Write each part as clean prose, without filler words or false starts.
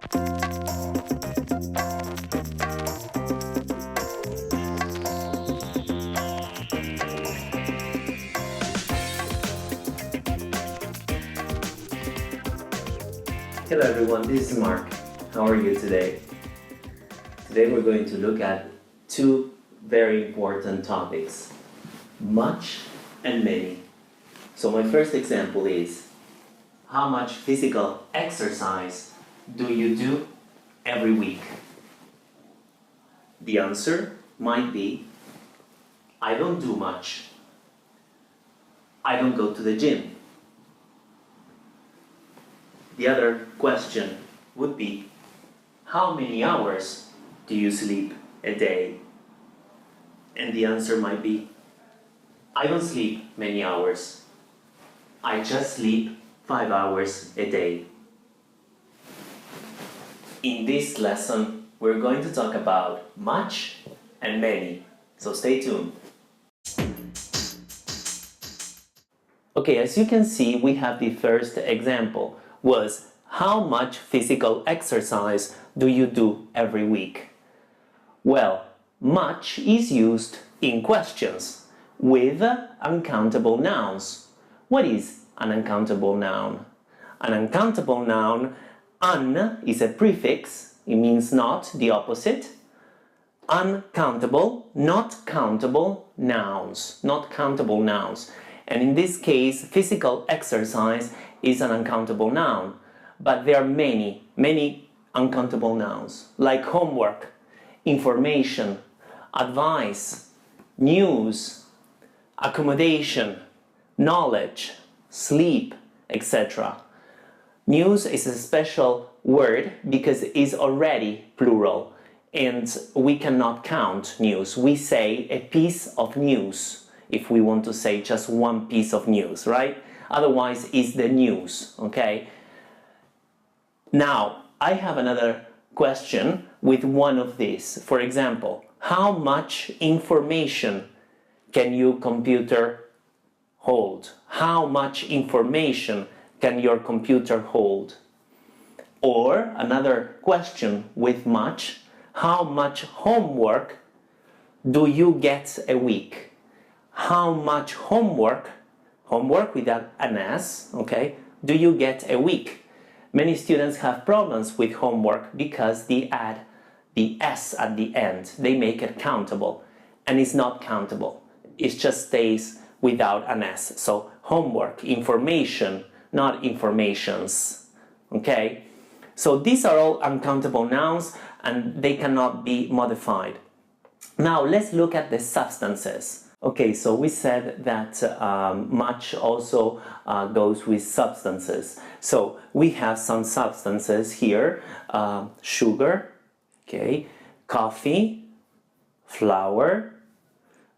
Hello everyone, this is Marc. How are you today? Today we're going to look at two very important topics, much and many. So my first example is, how much physical exercise do you do every week? The answer might be, I don't do much. I don't go to the gym. The other question would be, how many hours do you sleep a day? And the answer might be, I don't sleep many hours. I just sleep 5 hours a day. In this lesson, we're going to talk about much and many, so stay tuned. Okay, as you can see, we have the first example, was how much physical exercise do you do every week? Well, much is used in questions with uncountable nouns. What is an uncountable noun? An uncountable noun, un is a prefix, it means not, the opposite. Uncountable, not countable nouns, not countable nouns. And in this case, physical exercise is an uncountable noun. But there are many uncountable nouns, like homework, information, advice, news, accommodation, knowledge, sleep, etc. News is a special word because it is already plural, and we cannot count news. We say a piece of news if we want to say just one piece of news, right? Otherwise, it's the news, okay? Now, I have another question with one of these. For example, how much information can your computer hold? How much information can your computer hold? Or another question with much, how much homework do you get a week? How much homework without an S, okay, do you get a week? Many students have problems with homework because they add the S at the end. They make it countable, and it's not countable. It just stays without an S. So homework, information, not informations, okay? So these are all uncountable nouns and they cannot be modified. Now let's look at the substances. Okay, so we said that much also goes with substances. So we have some substances here, sugar, okay, coffee, flour,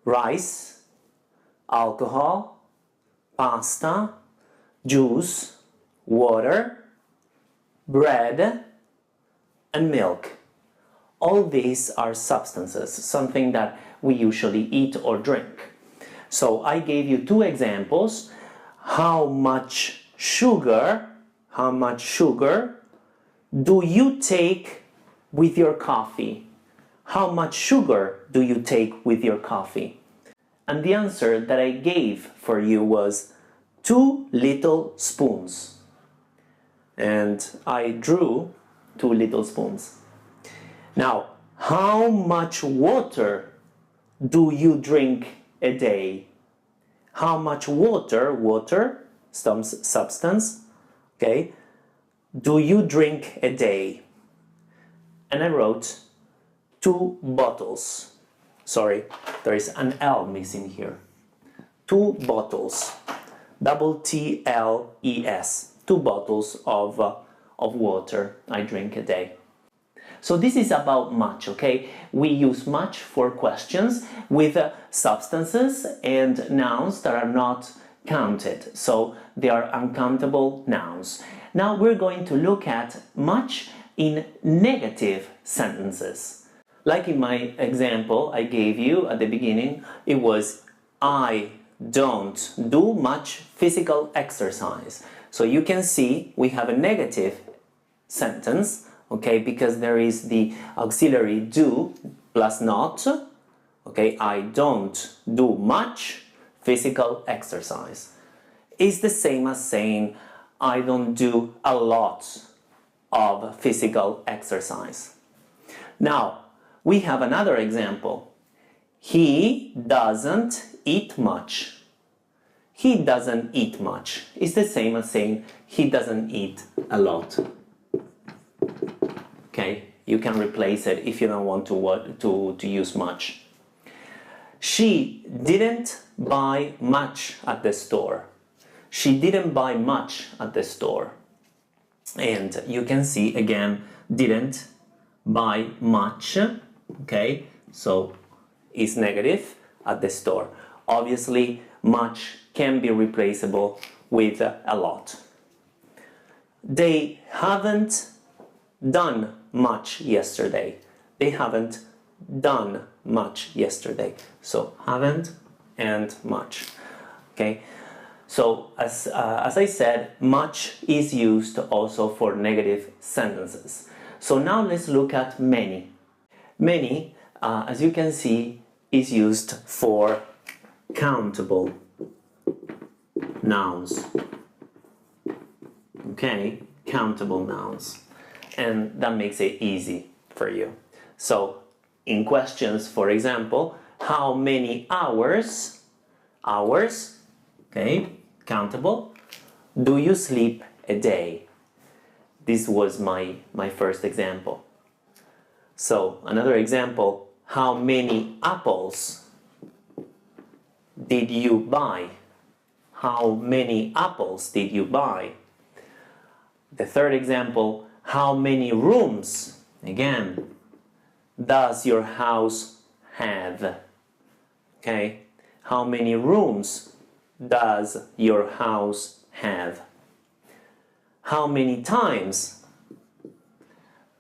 rice, alcohol, pasta, juice, water, bread, and milk. All these are substances, something that we usually eat or drink. So I gave you two examples. How much sugar do you take with your coffee? How much sugar do you take with your coffee? And the answer that I gave for you was 2 little spoons. And I drew 2 little spoons. Now, how much water do you drink a day? How much water, substance, okay, do you drink a day? And I wrote 2 bottles. Sorry, there is an L missing here. 2 bottles, TLES, 2 bottles of water I drink a day. So this is about much, okay? We use much for questions with substances and nouns that are not counted. So they are uncountable nouns. Now we're going to look at much in negative sentences. Like in my example I gave you at the beginning, it was I don't do much physical exercise. So you can see we have a negative sentence, okay, because there is the auxiliary do plus not, okay, I don't do much physical exercise. It's the same as saying I don't do a lot of physical exercise. Now, we have another example. He doesn't eat much. He doesn't eat much. It's the same as saying he doesn't eat a lot. Okay, you can replace it if you don't want to use much. She didn't buy much at the store. She didn't buy much at the store. And you can see again, didn't buy much, okay, so it's negative at the store. Obviously, much can be replaceable with a lot. They haven't done much yesterday. They haven't done much yesterday. So haven't and much, okay. So as I said, much is used also for negative sentences. So now let's look at many. Many, as you can see, is used for countable nouns. Okay, countable nouns. And that makes it easy for you. So in questions, for example, how many hours, okay, countable, do you sleep a day? This was my first example. So another example, how many apples did you buy? How many apples did you buy? The third example, how many rooms, again, does your house have? Okay, how many rooms does your house have? How many times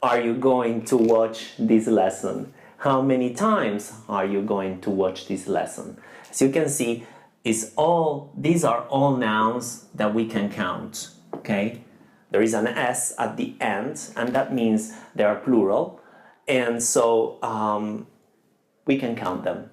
are you going to watch this lesson? How many times are you going to watch this lesson? As you can see, these are all nouns that we can count, okay? There is an S at the end, and that means they are plural, and so we can count them.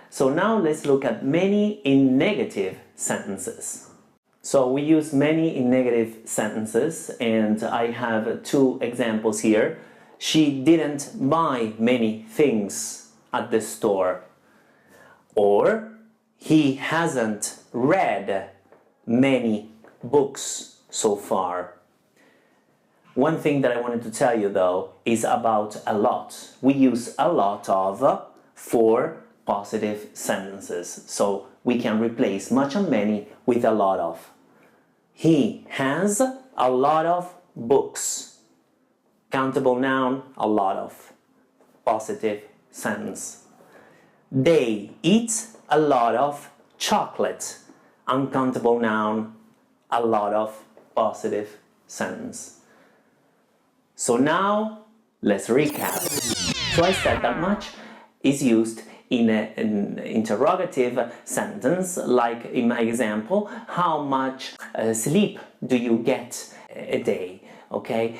So now let's look at many in negative sentences. So we use many in negative sentences, and I have two examples here. She didn't buy many things at the store. Or he hasn't read many books so far. One thing that I wanted to tell you though is about a lot. We use a lot of for positive sentences. So we can replace much and many with a lot of. He has a lot of books. Countable noun, a lot of. Positive sentence. They eat a lot of chocolate. Uncountable noun, a lot of. Positive sentence. So now let's recap. So I said that much is used in an interrogative sentence, like in my example, how much sleep do you get a day? Okay.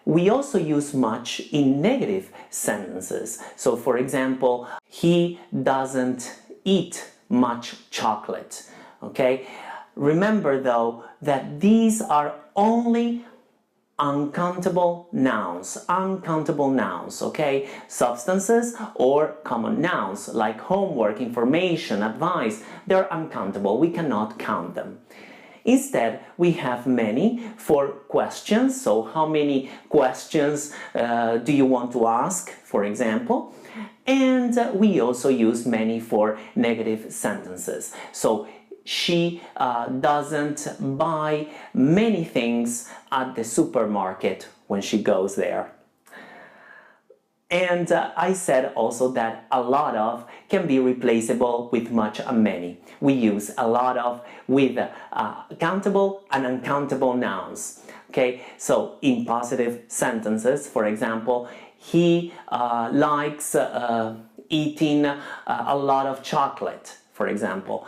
We also use much in negative sentences. So for example, he doesn't eat much chocolate. Okay. Remember though that these are only uncountable nouns, okay? Substances or common nouns like homework, information, advice, they're uncountable. We cannot count them. Instead, we have many for questions. So how many questions do you want to ask, for example? And we also use many for negative sentences. So she doesn't buy many things at the supermarket when she goes there. And I said also that a lot of can be replaceable with much and many. We use a lot of with countable and uncountable nouns. Okay, so in positive sentences, for example, he likes eating a lot of chocolate, for example.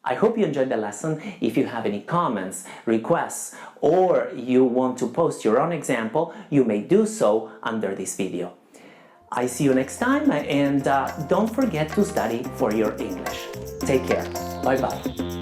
I hope you enjoyed the lesson. If you have any comments, requests, or you want to post your own example, you may do so under this video. I see you next time, and don't forget to study for your English. Take care. Bye-bye.